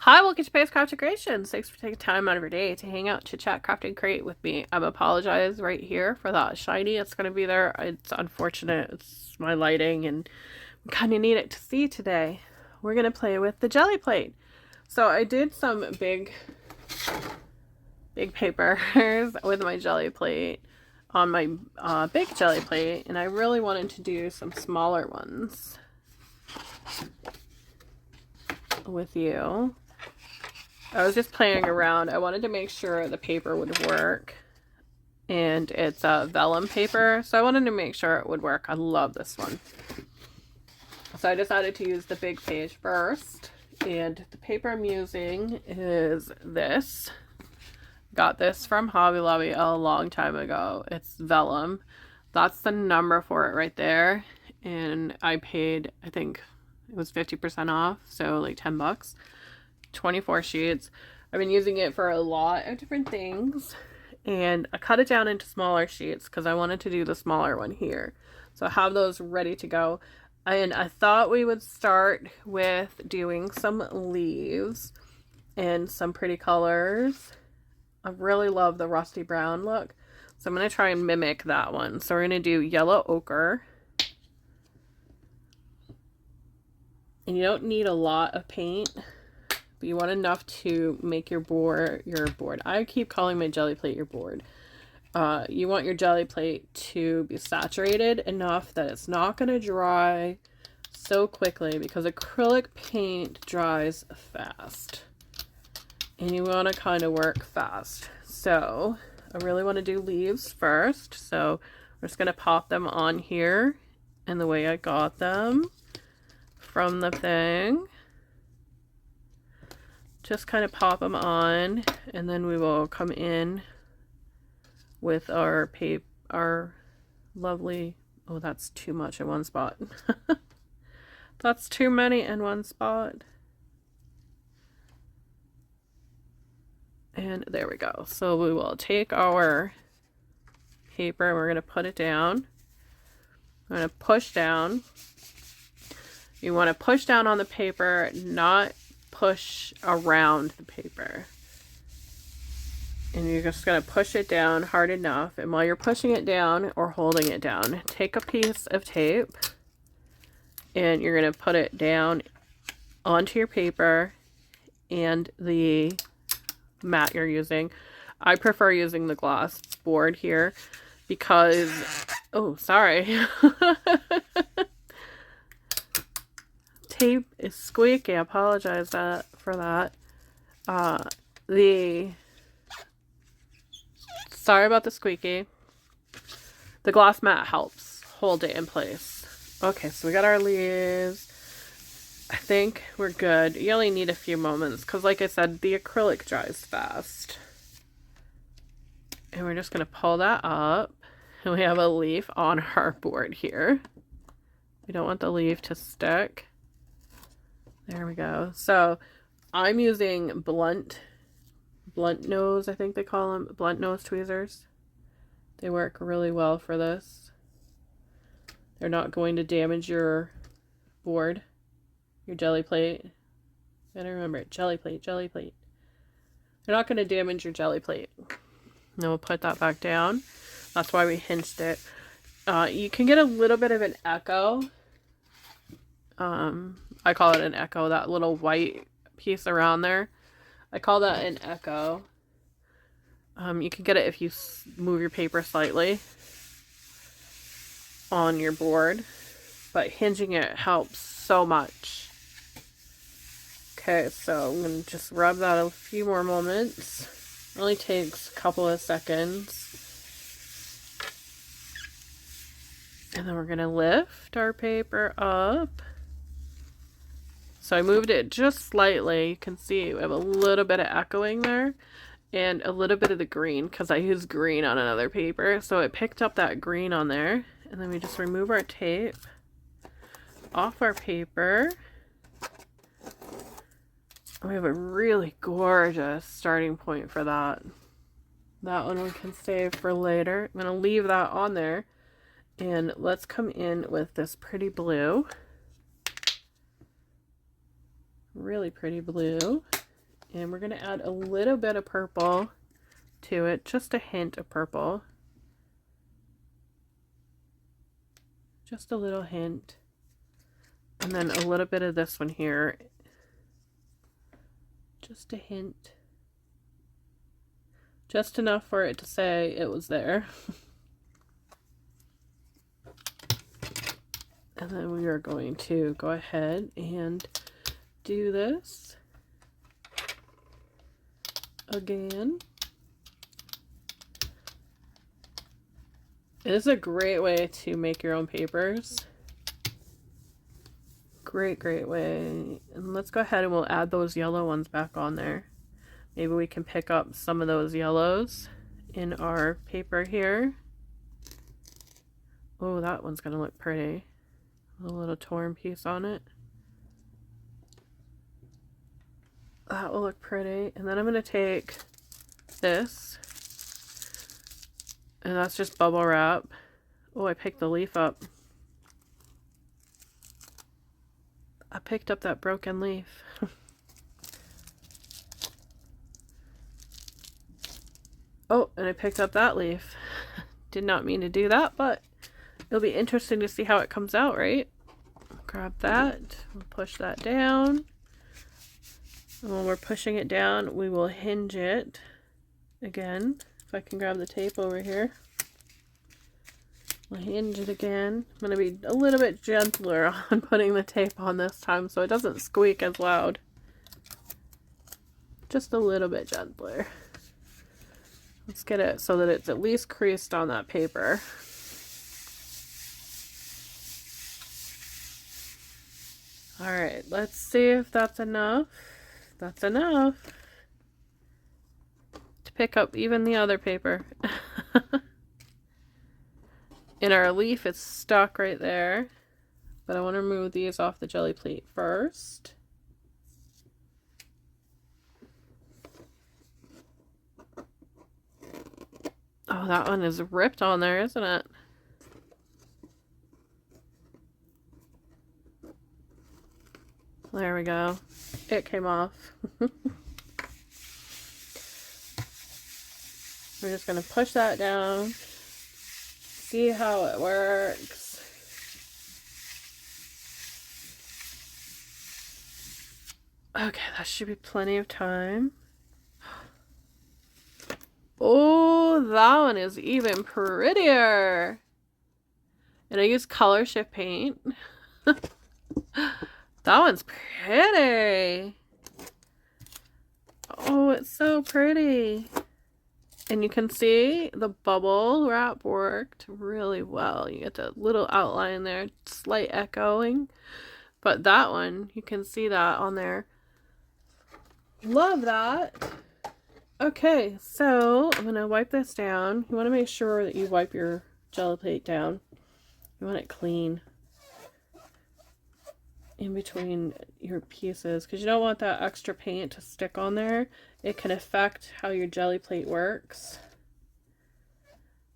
Hi, welcome to Space Crafted Creations. Thanks for taking time out of your day to hang out, chit chat, craft, and create with me. I apologize right here for that shiny. It's going to be there. It's unfortunate. It's my lighting, and we kind of need it to see today. We're going to play with the jelly plate. So I did some big papers with my jelly plate on my big jelly plate, and I really wanted to do some smaller ones with you. I was just playing around. I wanted to make sure the paper would work. And it's a vellum paper, so I wanted to make sure it would work. I love this one. So I decided to use the big page first. And the paper I'm using is this. Got this from Hobby Lobby a long time ago. It's vellum. That's the number for it right there. And I paid, I think it was 50% off, so like 10 bucks. 24 sheets. I've been using it for a lot of different things, and I cut it down into smaller sheets because I wanted to do the smaller one here. So I have those ready to go, and I thought we would start with doing some leaves and some pretty colors. I really love the rusty brown look, so I'm going to try and mimic that one. So we're going to do yellow ochre, and you don't need a lot of paint, but you want enough to make your board. I keep calling my jelly plate your board. You want your jelly plate to be saturated enough that it's not going to dry so quickly, because acrylic paint dries fast. And you want to kind of work fast. So I really want to do leaves first. So we're just going to pop them on here in the way I got them from the thing. Just kind of pop them on, and then we will come in with our lovely, oh, that's too much in one spot. That's too many in one spot. And there we go. So we will take our paper and we're going to put it down. I'm going to push down. You want to push down on the paper, not push around the paper. And you're just going to push it down hard enough. And while you're pushing it down or holding it down, take a piece of tape and you're going to put it down onto your paper and the mat you're using. I prefer using the gloss board here because, oh, sorry. Tape is squeaky. I apologize for that. Sorry about the squeaky. The gloss mat helps hold it in place. Okay, so we got our leaves. I think we're good. You only need a few moments because, like I said, the acrylic dries fast. And we're just going to pull that up. And we have a leaf on our board here. We don't want the leaf to stick. There we go. So I'm using blunt nose, I think they call them, blunt nose tweezers. They work really well for this. They're not going to damage your board, your jelly plate. Gotta remember, jelly plate. They're not going to damage your jelly plate. Then we'll put that back down. That's why we hinged it. You can get a little bit of an echo. I call it an echo, that little white piece around there. I call that an echo. You can get it if you move your paper slightly on your board, but hinging it helps so much. Okay, so I'm going to just rub that a few more moments. It only takes a couple of seconds. And then we're going to lift our paper up. So I moved it just slightly. You can see we have a little bit of echoing there and a little bit of the green because I used green on another paper. So it picked up that green on there. And then we just remove our tape off our paper. We have a really gorgeous starting point for that. That one we can save for later. I'm going to leave that on there. And let's come in with this pretty blue. Really pretty blue. And we're going to add a little bit of purple to it, just a hint of purple. Just a little hint. And then a little bit of this one here. Just a hint. Just enough for it to say it was there. And then we are going to go ahead and do this again. It is a great way to make your own papers. Great way. And let's go ahead and we'll add those yellow ones back on there. Maybe we can pick up some of those yellows in our paper here. Oh, that one's gonna look pretty. A little torn piece on it. That will look pretty. And then I'm gonna take this, and that's just bubble wrap. Oh, I picked the leaf up. I picked up that broken leaf. Oh, and I picked up that leaf. Did not mean to do that, but it'll be interesting to see how it comes out, right? Grab that, we'll push that down. And when we're pushing it down, we will hinge it again. If I can grab the tape over here. We'll hinge it again. I'm going to be a little bit gentler on putting the tape on this time so it doesn't squeak as loud. Just a little bit gentler. Let's get it so that it's at least creased on that paper. Alright, let's see if that's enough. That's enough to pick up even the other paper. In our leaf, it's stuck right there, but I want to remove these off the jelly plate first. Oh, that one is ripped on there, isn't it? There we go. It came off. We're just going to push that down. See how it works. Okay, that should be plenty of time. Oh, that one is even prettier. And I use color shift paint. That one's pretty. Oh, it's so pretty. And you can see the bubble wrap worked really well. You get the little outline there, slight echoing. But that one, you can see that on there. Love that. Okay, so I'm going to wipe this down. You want to make sure that you wipe your jelly plate down. You want it clean in between your pieces because you don't want that extra paint to stick on there. It can affect how your jelly plate works.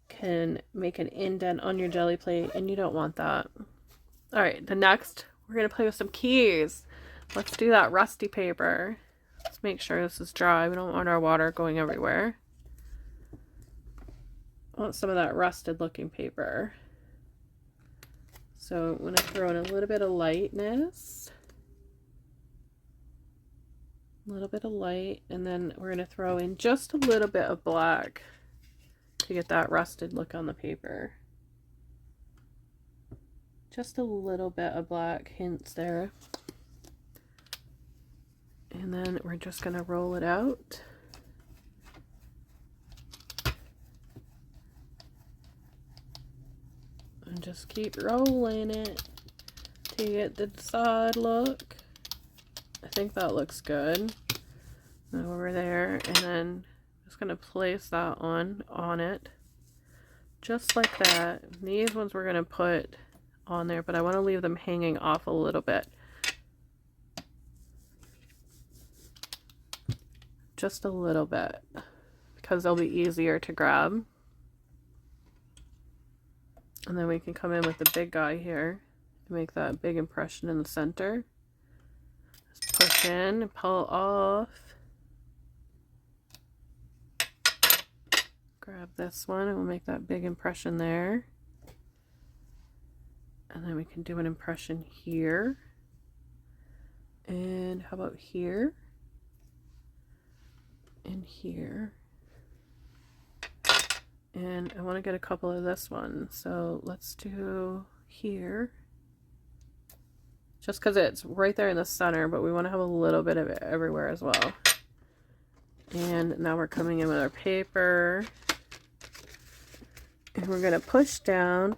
Can make an indent on your jelly plate and you don't want that. Alright, the next we're going to play with some keys. Let's do that rusty paper. Let's make sure this is dry. We don't want our water going everywhere. I want some of that rusted looking paper. So I'm going to throw in a little bit of lightness. A little bit of light. And then we're going to throw in just a little bit of black to get that rusted look on the paper. Just a little bit of black hints there. And then we're just going to roll it out. And just keep rolling it to get the side look. I think that looks good. Over there, and then I'm just going to place that one on it. Just like that. These ones we're going to put on there, but I want to leave them hanging off a little bit. Just a little bit, because they'll be easier to grab. And then we can come in with the big guy here and make that big impression in the center. Just push in and pull off. grab this one and we'll make that big impression there. And then we can do an impression here. And how about here? And here. And I want to get a couple of this one. So let's do here. Just because it's right there in the center, but we want to have a little bit of it everywhere as well. And now we're coming in with our paper. And we're going to push down.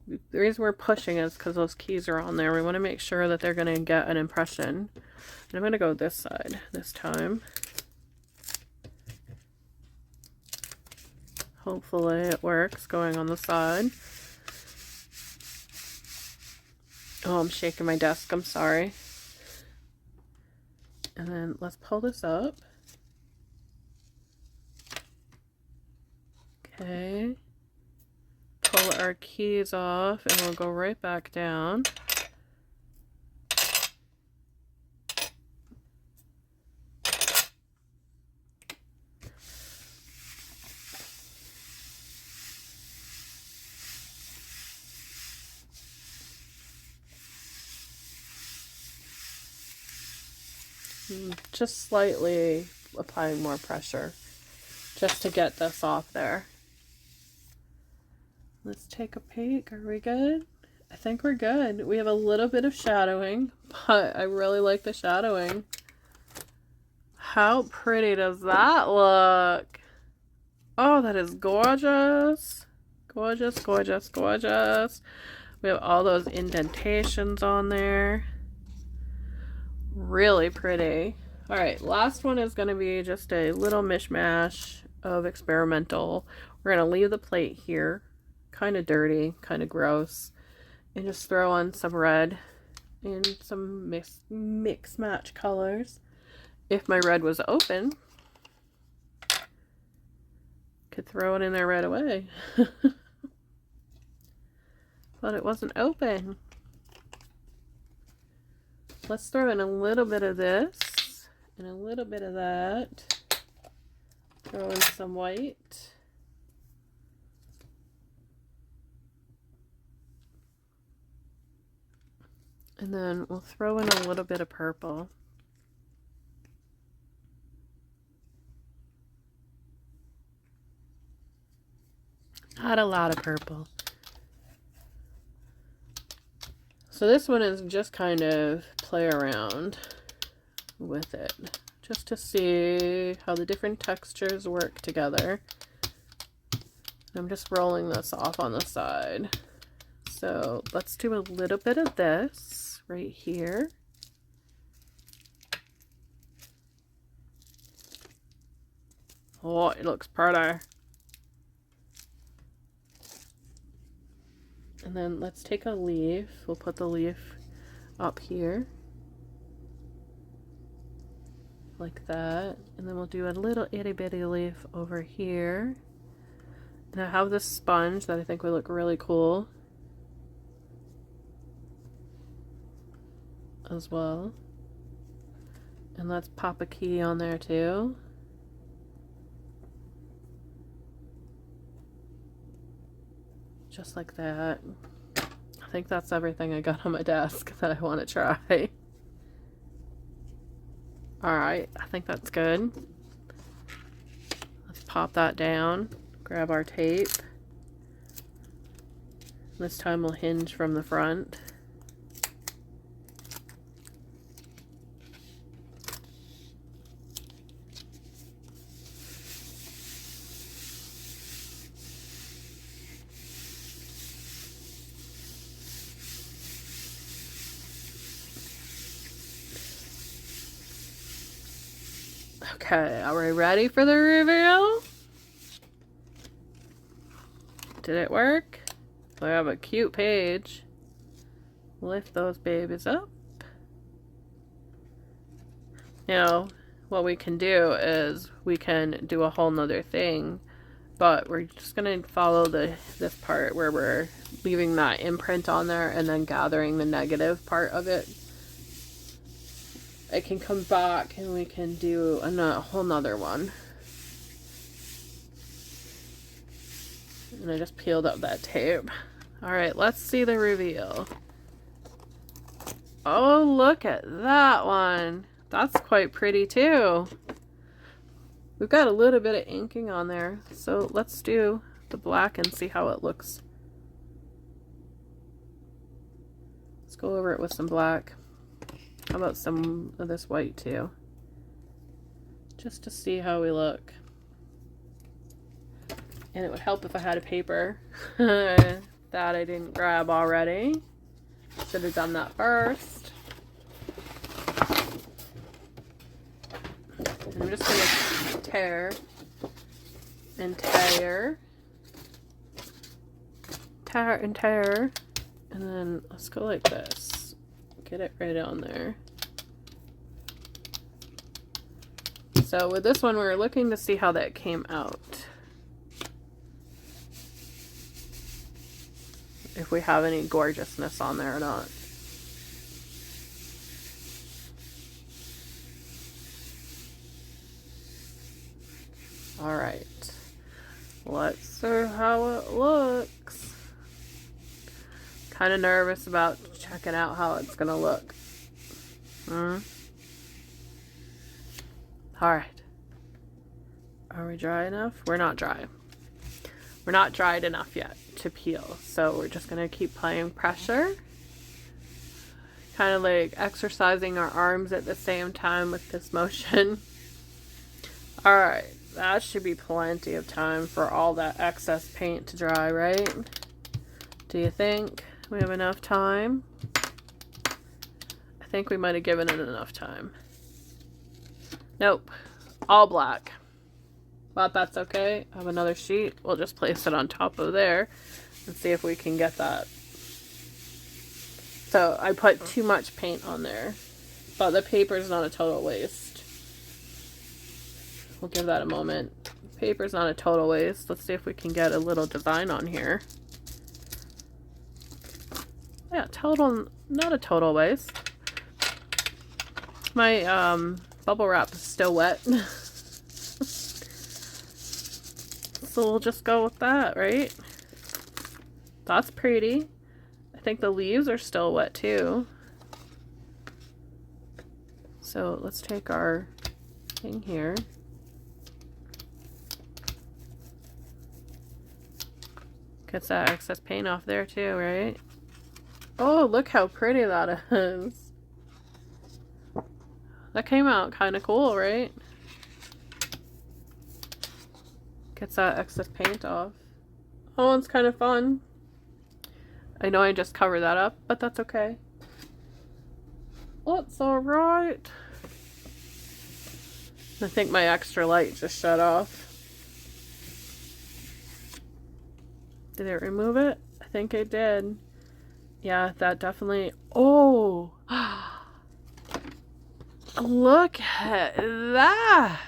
The reason we're pushing is because those keys are on there. We want to make sure that they're going to get an impression. And I'm going to go this side this time. Hopefully it works going on the side. Oh, I'm shaking my desk. I'm sorry. And then let's pull this up. Okay. Pull our keys off and we'll go right back down. Just slightly applying more pressure just to get this off there. Let's take a peek. Are we good? I think we're good. We have a little bit of shadowing, but I really like the shadowing. How pretty does that look? Oh, that is gorgeous. Gorgeous, gorgeous, gorgeous. We have all those indentations on there. Really pretty. All right, last one is going to be just a little mishmash of experimental. We're going to leave the plate here. Kind of dirty, kind of gross, and just throw on some red and some mix match colors. If my red was open, could throw it in there right away. But it wasn't open. Let's throw in a little bit of this and a little bit of that. Throw in some white. And then we'll throw in a little bit of purple. Not a lot of purple. So this one is just kind of play around with it. Just to see how the different textures work together. I'm just rolling this off on the side. So let's do a little bit of this. Right here. Oh, it looks pretty. And then let's take a leaf. We'll put the leaf up here. Like that. And then we'll do a little itty bitty leaf over here. And I have this sponge that I think would look really cool as well. And let's pop a key on there too. Just like that. I think that's everything I got on my desk that I want to try. Alright, I think that's good. Let's pop that down. Grab our tape. This time we'll hinge from the front. Okay, are we ready for the reveal? Did it work? We have a cute page. Lift those babies up. Now, what we can do is we can do a whole nother thing, but we're just gonna follow this part where we're leaving that imprint on there and then gathering the negative part of it. I can come back and we can do a whole nother one. And I just peeled up that tape. Alright, let's see the reveal. Oh, look at that one. That's quite pretty too. We've got a little bit of inking on there. So let's do the black and see how it looks. Let's go over it with some black. How about some of this white too? Just to see how we look. And it would help if I had a paper that I didn't grab already. Should have done that first. And I'm just going to tear and tear. Tear and tear. And then let's go like this. Get it right on there. So with this one, we're looking to see how that came out. If we have any gorgeousness on there or not. Alright. Let's see how it looks. Kind of nervous about checking out how it's gonna look. Alright. Are we dry enough? We're not dry. We're not dried enough yet to peel, so we're just gonna keep applying pressure, kind of like exercising our arms at the same time with this motion. All right, that should be plenty of time for all that excess paint to dry, right? Do you think we have enough time? I think we might have given it enough time. Nope, all black. But that's okay. I have another sheet. We'll just place it on top of there and see if we can get that. So I put too much paint on there, but the paper is not a total waste. We'll give that a moment. Paper's not a total waste. Let's see if we can get a little design on here. Yeah, not a total waste. My bubble wrap is still wet. So we'll just go with that, right? That's pretty. I think the leaves are still wet too. So let's take our thing here. Gets that excess paint off there too, right? Oh, look how pretty that is. That came out kind of cool, right? Gets that excess paint off. Oh, it's kind of fun. I know I just covered that up, but that's okay. That's alright. I think my extra light just shut off. Did it remove it? I think it did. Yeah, that definitely... Oh! Look at that!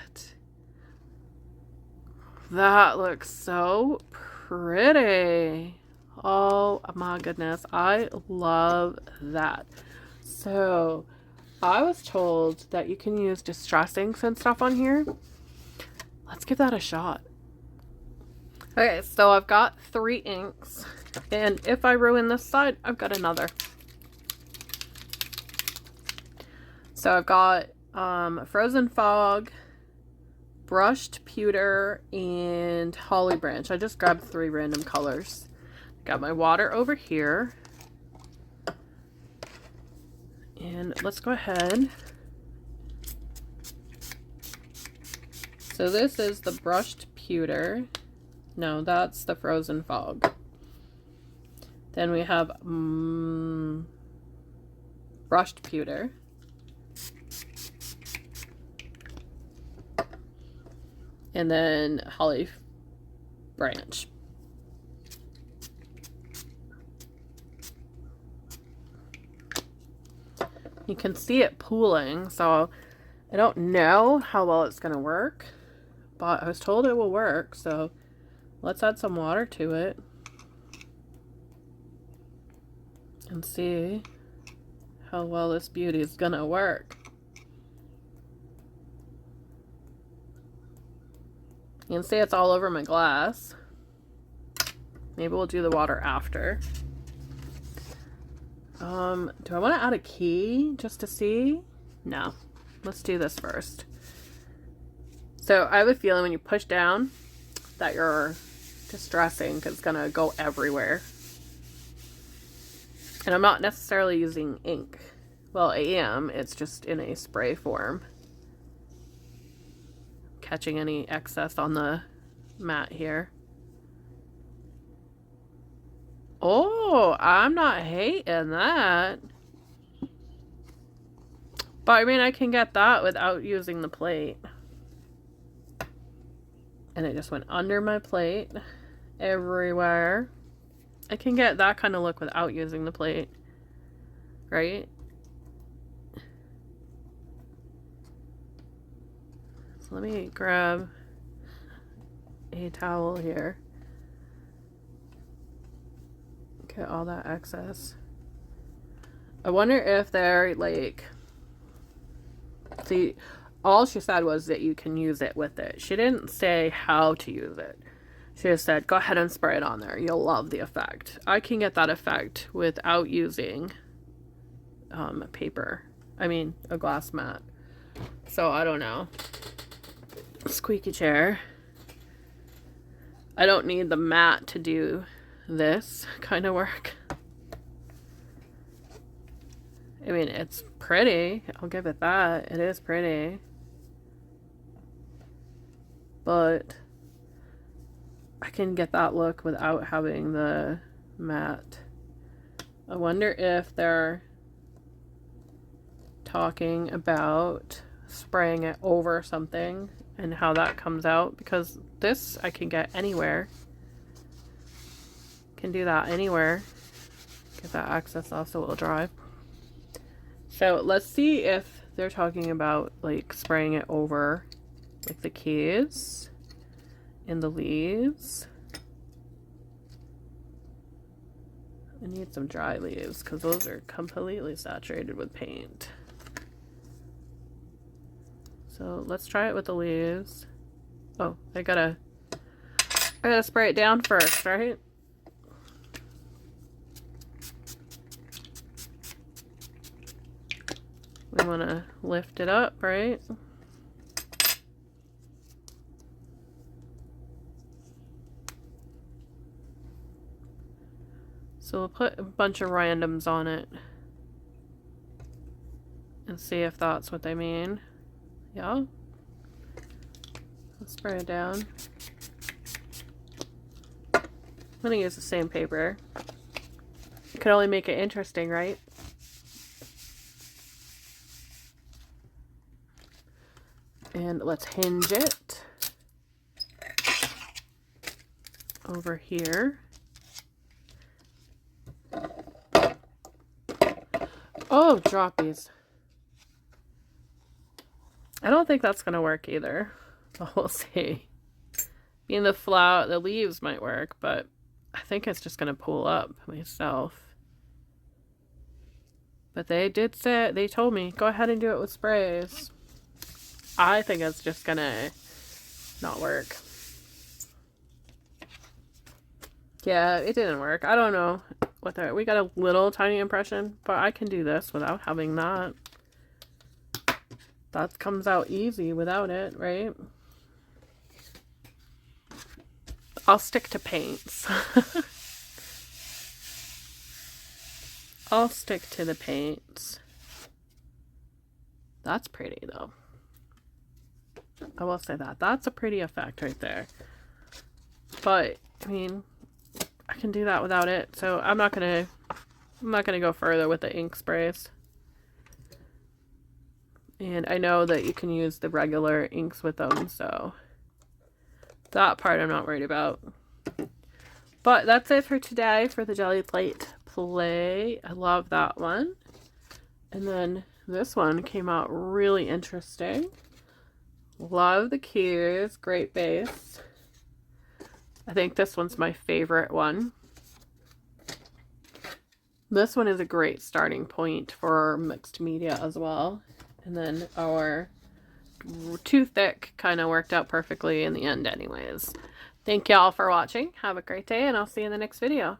That looks so pretty. Oh my goodness. I love that. So I was told that you can use distress inks and stuff on here. Let's give that a shot. Okay, so I've got 3 inks. And if I ruin this side, I've got another. So I've got Frozen Fog, Brushed Pewter, and Holly Branch. I just grabbed 3 random colors. Got my water over here. And let's go ahead. So this is the Brushed Pewter. No, that's the Frozen Fog. Then we have Brushed Pewter. And then Holly Branch. You can see it pooling, so I don't know how well it's going to work, but I was told it will work, so let's add some water to it and see how well this beauty is going to work. You can see it's all over my glass. Maybe we'll do the water after. Do I want to add a key just to see? No. Let's do this first. So I have a feeling when you push down that you're distressing because it's going to go everywhere. And I'm not necessarily using ink. Well, I am. It's just in a spray form. Catching any excess on the mat here. Oh, I'm not hating that. But I mean, I can get that without using the plate. And it just went under my plate everywhere. I can get that kind of look without using the plate. Right? So let me grab a towel here. Get all that excess. I wonder if they're like... See, all she said was that you can use it with it. She didn't say how to use it. She just said, go ahead and spray it on there. You'll love the effect. I can get that effect without using paper. I mean, a glass mat. So, I don't know. Squeaky chair. I don't need the mat to do this kind of work. I mean, it's pretty. I'll give it that. It is pretty. But I can get that look without having the mat. I wonder if they're talking about spraying it over something and how that comes out, because this I can get anywhere. Can do that anywhere. Get that excess off so it'll dry. So let's see if they're talking about like spraying it over like the keys and the leaves. I need some dry leaves because those are completely saturated with paint. So let's try it with the leaves. Oh, I gotta spray it down first, right? We want to lift it up, right? So we'll put a bunch of randoms on it and see if that's what they mean. Yeah. Let's spray it down. I'm gonna use the same paper. You can only make it interesting, right? And let's hinge it over here. Oh, droppies. I don't think that's gonna work either. But we'll see. I mean, the leaves might work, but I think it's just gonna pull up myself. But they did say, they told me, go ahead and do it with sprays. I think it's just gonna not work. Yeah, it didn't work. I don't know what we got a little tiny impression, but I can do this without having that. That comes out easy without it, right? I'll stick to paints. I'll stick to the paints. That's pretty though. I will say that. That's a pretty effect right there. But, I mean, I can do that without it. So I'm not gonna go further with the ink sprays. And I know that you can use the regular inks with them, so that part I'm not worried about. But that's it for today for the Gelli plate play. I love that one. And then this one came out really interesting. Love the keys. Great base. I think this one's my favorite one. This one is a great starting point for mixed media as well. And then our too thick kind of worked out perfectly in the end anyways. Thank y'all for watching. Have a great day, and I'll see you in the next video.